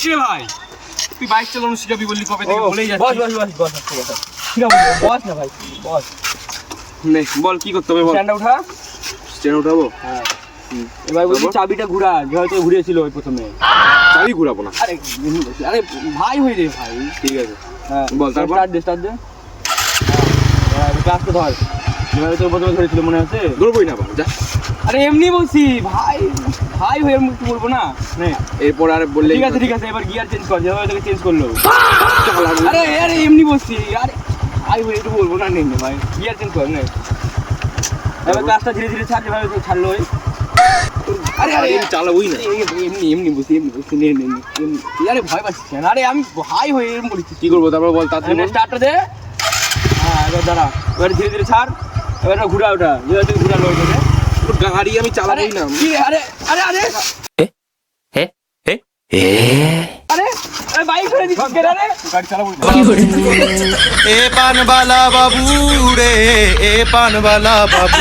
কে ভাই তুই বাইক চালানো শিখাবি বললি কবে থেকে বলেই যাচ্ছিস। বস ঠিক আছে ঠিক আছে বস না ভাই বস নে বল কি করতে হবে বল। স্ট্যান্ড উঠা স্ট্যান্ড উঠাবো। হ্যাঁ এবার বলছি চাবিটা ঘুরা যেহেতু ঘুরিয়েছিল ওই প্রথমে। চাবি ঘুরাবো না। আরে আরে ভাই হয়ে রে ভাই। ঠিক আছে হ্যাঁ বল তারপর। স্টার্ট দে হ্যাঁ ক্লাসটা ধর যেভাবে তোর প্রথমে ধরেছিল মনে আছে। ধরবোই না বাবা যা। আরে এমনি বলছি ভাই ভাই হয়ে মুখ বলবো না নে এরপর আর বললে ঠিক আছে এবার গিয়ার চেঞ্জ কর যেভাবে তোকে চেঞ্জ করলো। আরে আরে এমনি বলছি আরে ভাই হয়ে একটু বলবো না নে ভাই গিয়ার চেঞ্জ কর নে এবার ক্লাসটা ধীরে ধীরে ছাড় যেভাবে তোকে ছাড়লো ওই। আরে আরে চালাবোই না। এমনি বলছি নে আরে ভয় পাচ্ছিস কেন আরে আমি ভাই হয়ে এরকম বলেছি কি করবো তারপর বল তাড়াতাড়ি বল। স্টার্টটা দে হ্যাঁ এবার দাঁড়া এবার ধীরে ধীরে ছাড় এবার ঘুরা ওটা যেভাবে তুই ঘুরালো ওইটাকে। গাড়ি আমি চালাবোই না। কি আরে আরে আরে আরে আরে বাইক করে দিচ্ছিস কেন রে গাড়ি চালাবো ए पान वाला बाबू रे ए पान वाला बाबू